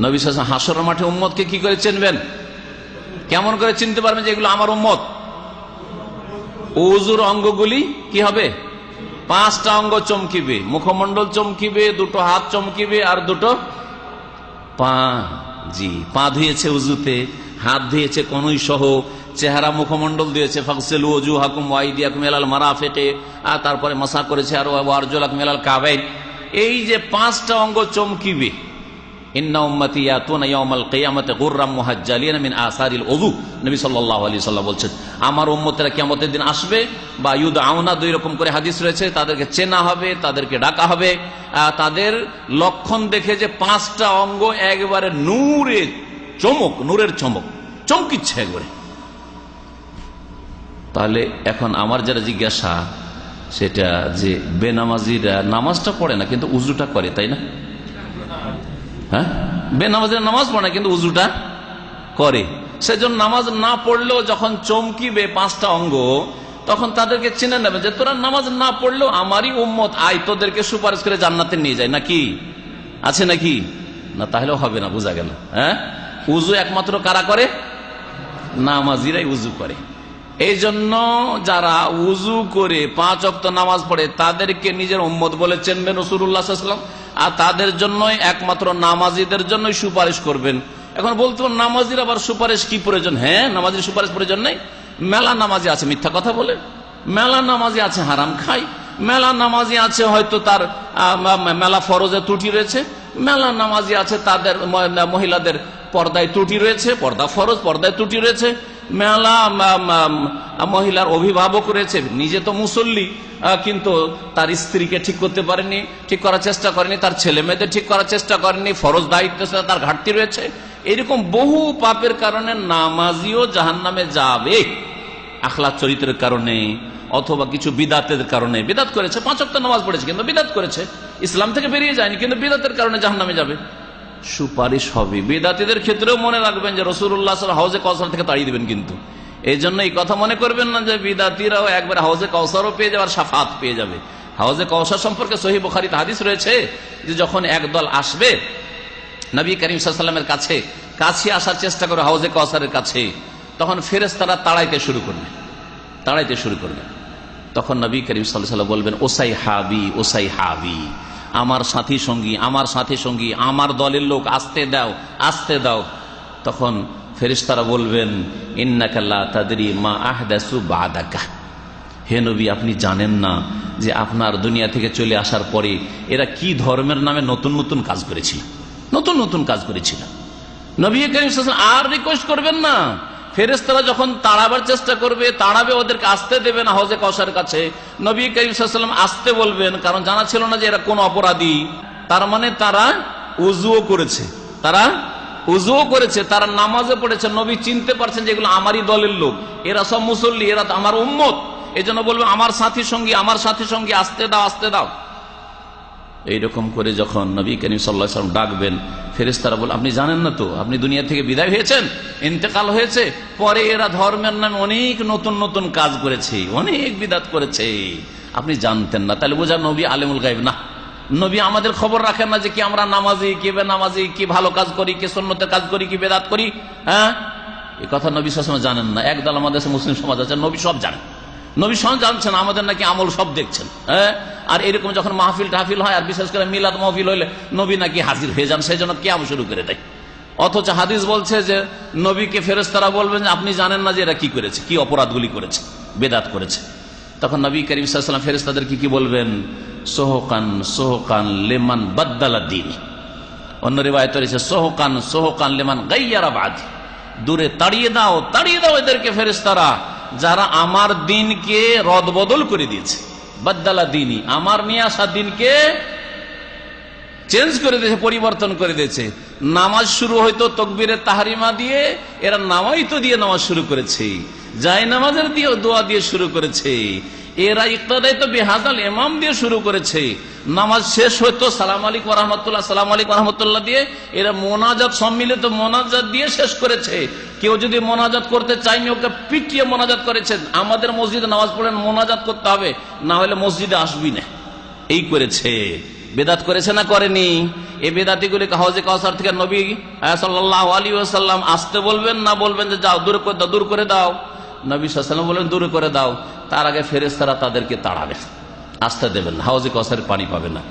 নবী সাল্লাল্লাহু আলাইহি ওয়াসাল্লাম হাসরের মাঠে উম্মতকে কি করে চিনবেন? কেমন করে চিনতে পারবেন যে এগুলো আমার উম্মত? ওযুর অঙ্গগুলি কি হবে? 5টা অঙ্গ চমকিবে, মুখমণ্ডল চমকিবে, 2টো হাত চমকিবে আর 2টো পা। জি, পা ধুয়েছে উযুতে, হাত ধুয়েছে কনুই সহ, চেহারা মুখমণ্ডল দিয়েছে ফাগসিলু ওজুহাকুম ওয়া আইদিয়াকুম ইলাল মারাফিকি, আর তারপরে মাসা করেছে আর ওয়ারজুলাকুম ইলাল কাবাইন। এই যে 5টা অঙ্গ চমকিবে, ইন্না উম্মতি ইয়াতুনা ইয়াউমাল কিয়ামাতি গুররাম মুহাজ্জালিনা মিন আসারিল ওযু, নবী সাল্লাল্লাহু আলাইহি ওয়াসাল্লাম বলছেন আমার উম্মতেরা কিয়ামতের দিন আসবে, বা ইউদআউনা, 2 রকম করে হাদিস রয়েছে, তাদেরকে চেনা হবে, তাদেরকে ডাকা হবে, তাদের লক্ষণ দেখে যে 5টা অঙ্গ একবারে নূরের চমক চমকিচ্ছে একবারে। তাহলে এখন আমার যারা জিজ্ঞাসা সেটা যে বেনামাজিরা নামাজটা পড়ে না কিন্তু উজুটা করে, তাই না? হ্যাঁ, বেনামাজিরা নামাজ পড়ে না কিন্তু উজুটা করে। সেজন্য নামাজ না পড়লেও যখন চমকিবে 5টা অঙ্গ, তখন তাদেরকে চিনে নেবে যে তোরা নামাজ না পড়লেও আমারই উম্মত, আয় তোদেরকে সুপারিশ করে জান্নাতে নিয়ে যায়। নাকি আছে নাকি? না, তাহলেও হবে না, বোঝা গেল। হ্যাঁ, উজু একমাত্র কারা করে? নামাজিরাই উজু করে। এই জন্য যারা উজু করে 5 ওয়াক্ত নামাজ পড়ে তাদেরকে নিজের উম্মত বলে চিনবেন রাসূলুল্লাহ সাল্লাল্লাহু আলাইহি ওয়াসাল্লাম, আর তাদের জন্যই একমাত্র নামাজিদের জন্যই সুপারিশ করবেন। এখন বলতে নামাজির আবার সুপারিশ কি প্রয়োজন? হ্যাঁ, নামাজির সুপারিশ প্রয়োজন নেই। মেলা নামাজি আছে মিথ্যা কথা বলে, মেলা নামাজি আছে হারাম খায়, মেলা নামাজি আছে হয়তো তার মেলা ফরজে ত্রুটি রয়েছে, মেলা নামাজি আছে তাদের মহিলাদের পর্দায় ত্রুটি রয়েছে, পর্দা ফরজ পর্দায় ত্রুটি রয়েছে, মেলা মহিলার অভিভাবক রয়েছে, নিজে তো মুসল্লি কিন্তু তার স্ত্রীকে ঠিক করতে পারেনি, ঠিক করার চেষ্টা করেনি, তার ছেলে মেয়েদের ঠিক করার চেষ্টা করেনি, ফরজ দায়িত্ব তার ঘাটতি রয়েছে। এরকম বহু পাপের কারণে নামাজিও জাহান্নামে যাবে, আখলাক চরিত্রের কারণে অথবা কিছু বিদাতের কারণে। বিদাত করেছে, 5 ওয়াক্ত নামাজ পড়েছে কিন্তু বিদাত করেছে, ইসলাম থেকে বেরিয়ে যায়নি কিন্তু বিদাতের কারণে জাহান্নামে যাবে, সুপারিশ হবে। বিদাতীদের ক্ষেত্রেও মনে রাখবেন যে রাসূলুল্লাহ সাল্লাল্লাহু আলাইহি ওয়াসাল্লাম হাউজে কাউসার থেকে তাড়িয়ে দিবেন কিন্তু। এই জন্য এই কথা মনে করবেন না যে বিদাতীরাও একবার হাউজে কাউসারও পেয়ে যাবে আর শাফাত পেয়ে যাবে। হাউজে কাউসার সম্পর্কে সহিহ বুখারীতে হাদিস রয়েছে যে যখন একদল আসবে নবী করিম সাল্লাল্লাহু আলাইহি ওয়াসাল্লামের কাছে আসার চেষ্টা করে হাউজে কাউসারের কাছে, তখন ফেরেশতারা তাড়াইতে শুরু করবে। তখন নবী করিম সাল্লাল্লাহু আলাইহি ওয়াসাল্লাম বলবেন ওসাই হাবি, আমার সাথী সঙ্গী, আমার দলের লোক, আসতে দাও। তখন ফেরেশতারা বলবেন ইন্নাকা লা তাদরি মা আহদাসু বাদাকা, হে নবী আপনি জানেন না যে আপনার দুনিয়া থেকে চলে আসার পরে এরা কি ধর্মের নামে নতুন কাজ করেছিল। নবী করিম সাল্লাল্লাহু আলাইহি ওয়াসাল্লাম আর রিকোয়েস্ট করবেন না। ফেরেশতারা যখন তাড়াবার চেষ্টা তাড়াবে, ওদেরকে আসতে দেবে না হাউজে কাউসারের কাছে। নবী করিম সাল্লাল্লাহু আলাইহি ওয়াসাল্লাম আসতে বলবেন, কারণ জানা ছিল না যে এরা কোন অপরাধী। তার মানে তারা উযুও করেছে, তারা নামাজে পড়েছে, নবী চিনতে পারছেন যে এগুলো আমারই দলের লোক, এরা সব মুসল্লি, এরা আমার উম্মত। এই জন্য বলবে আমার সাথী সঙ্গী আসতে দাও। এইরকম করে যখন নবী করিম সাল্লাল্লাহু আলাইহি ওয়াসাল্লাম ডাকবেন, ফেরেশতারা বলে আপনি জানেন না তো, আপনি দুনিয়া থেকে বিদায় হয়েছেন, ইন্তেকাল হয়েছে, পরে এরা ধর্মের নামে অনেক নতুন কাজ করেছে, অনেক বিদাত করেছে, আপনি জানতেন না। তাহলে বোঝা নবী আলেমুল গায়ব না। নবী আমাদের খবর রাখেন না যে কি আমরা নামাজি, কি বেনামাজি, কি ভালো কাজ করি, কি সুন্নতের কাজ করি, কি বেদাত করি। হ্যাঁ, এই কথা নবী সাল্লাল্লাহু আলাইহি ওয়াসাল্লাম জানেন না। একদল আমাদের মুসলিম সমাজ আছে নবী সব জানেন, নবী সব জানছেন, আমাদের নাকি আমল সব দেখছেন। হ্যাঁ, আর এরকম যখন মাহফিল টাহফিল হয়, আর বিশেষ করে মিলাদ মাহফিল হইলে নবী নাকি হাজির হয়ে যান, সেই জন্য কিয়াম শুরু করে দেয়। অথচ হাদিস বলছে যে নবীকে ফেরেশতারা বলবেন যে আপনি জানেন না যে এরা কি করেছে, কি অপরাধগুলি করেছে, বেদাত করেছে। তখন নবী করিম সাল্লাল্লাহু আলাইহি ওয়াসাল্লাম ফেরেশতাদের কি বলবেন? সোহকান লিমান বাদদালা দ্বীন। অন্য রিওয়ায়াতে রয়েছে সোহকান লিমান গায়্যারা বাদি, দূরে তাড়িয়ে দাও এদেরকে ফেরেশতারা যারা আমার দিনকে রদবদল করে দিয়েছে। বাদদালা দ্বীনি, আমার নিয়ে আসা দিনকে চেঞ্জ করে দিয়েছে, পরিবর্তন করে দিয়েছে। নামাজ শুরু হয়তো তাকবীরে তাহরিমা দিয়ে, এরা নামাইতো দিয়ে নামাজ শুরু করেছে, জায় নামাজের দিয়ে দোয়া দিয়ে শুরু করেছে, এরা ইক্তাদাই তো বিহাদাল ইমাম দিয়ে শুরু করেছে। নামাজ শেষ হয়তো সালাম আলাইকুম ওয়া রাহমাতুল্লাহ দিয়ে, এরা মোনাজাত সম্মিলিত মোনাজাত দিয়ে শেষ করেছে। কেউ যদি মোনাজাত করতে চায়নি, ওকে পিটিয়ে মোনাজাত করেছেন। আমাদের মসজিদে নামাজ পড়েন মোনাজাত করতে হবে, না হলে মসজিদে আসবি না, এই করেছে। বেদাত করেছে না করেনি? এই বেদাতিগুলিকে হাউজে কাউসার থেকে নবী সাল্লাল্লাহু আলাইহি ওয়াসাল্লাম আসতে বলবেন না বলবেন যে যাও দূর করে দাও, দূর করে দাও? নবী সাল্লাল্লাহু আলাইহি ওয়াসাল্লাম বললেন দূর করে দাও। তার আগে ফেরেশতারা তাদেরকে তাড়াবে, আসতে দেবেন না, হাউজে কাউসারের পানি পাবে না।